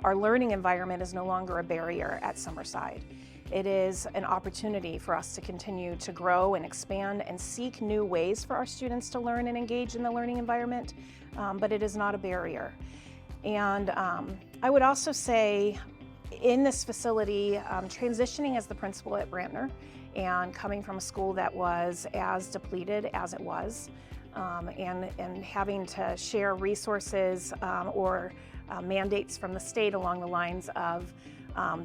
Our learning environment is no longer a barrier at Summerside. It is an opportunity for us to continue to grow and expand and seek new ways for our students to learn and engage in the learning environment, but it is not a barrier. And I would also say in this facility, transitioning as the principal at Brantner and coming from a school that was as depleted as it was, and having to share resources or mandates from the state along the lines of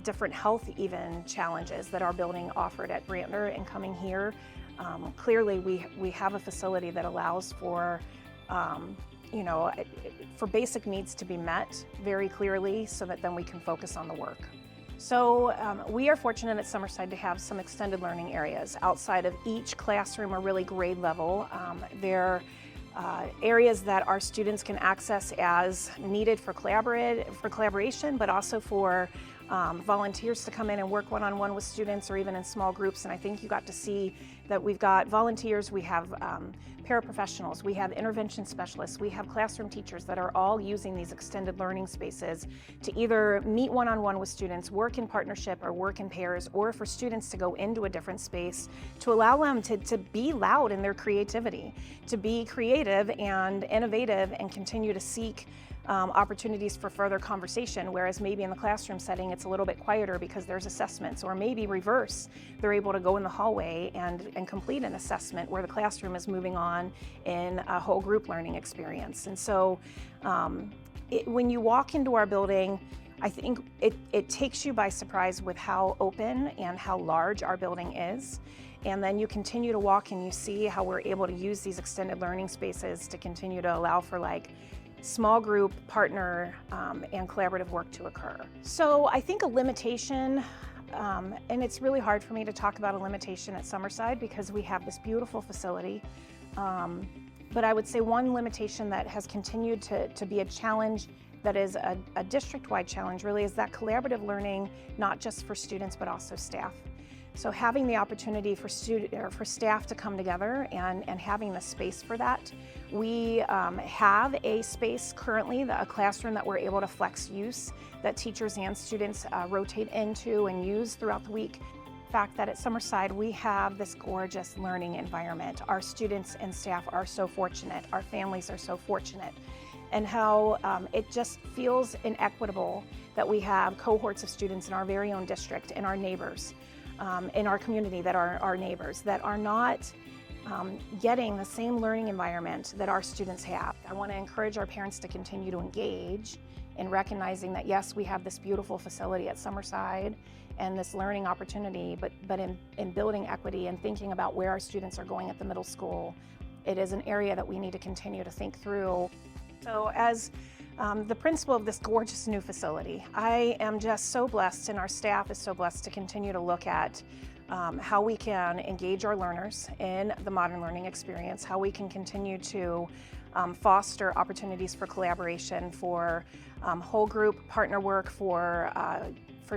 different health even challenges that our building offered at Brantner, and coming here, clearly we have a facility that allows for for basic needs to be met very clearly so that then we can focus on the work. So we are fortunate at Summerside to have some extended learning areas outside of each classroom or really grade level. They're areas that our students can access as needed for collaboration, but also for volunteers to come in and work one-on-one with students or even in small groups. And I think you got to see that we've got volunteers, we have paraprofessionals, we have intervention specialists, we have classroom teachers that are all using these extended learning spaces to either meet one-on-one with students, work in partnership or work in pairs, or for students to go into a different space to allow them to be loud in their creativity, to be creative and innovative and continue to seek opportunities for further conversation, whereas maybe in the classroom setting it's a little bit quieter because there's assessments, or maybe reverse, they're able to go in the hallway and complete an assessment where the classroom is moving on in a whole group learning experience. And so when you walk into our building, I think it takes you by surprise with how open and how large our building is. And then you continue to walk and you see how we're able to use these extended learning spaces to continue to allow for small group, partner, and collaborative work to occur. So I think a limitation, and it's really hard for me to talk about a limitation at Summerside because we have this beautiful facility, but I would say one limitation that has continued to be a challenge that is a district-wide challenge really is that collaborative learning, not just for students but also staff. So having the opportunity for staff to come together and having the space for that. We have a space currently, a classroom that we're able to flex use, that teachers and students rotate into and use throughout the week. The fact that at Summerside we have this gorgeous learning environment. Our students and staff are so fortunate, our families are so fortunate, and how it just feels inequitable that we have cohorts of students in our very own district and our neighbors. In our community that are our neighbors that are not getting the same learning environment that our students have. I want to encourage our parents to continue to engage in recognizing that yes, we have this beautiful facility at Summerside and this learning opportunity, but in building equity and thinking about where our students are going at the middle school, it is an area that we need to continue to think through. So as the principal of this gorgeous new facility, I am just so blessed, and our staff is so blessed to continue to look at how we can engage our learners in the modern learning experience, how we can continue to foster opportunities for collaboration, for whole group partner work, for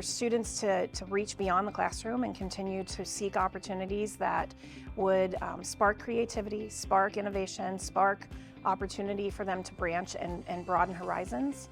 students to reach beyond the classroom and continue to seek opportunities that would spark creativity, spark innovation, spark opportunity for them to branch and broaden horizons.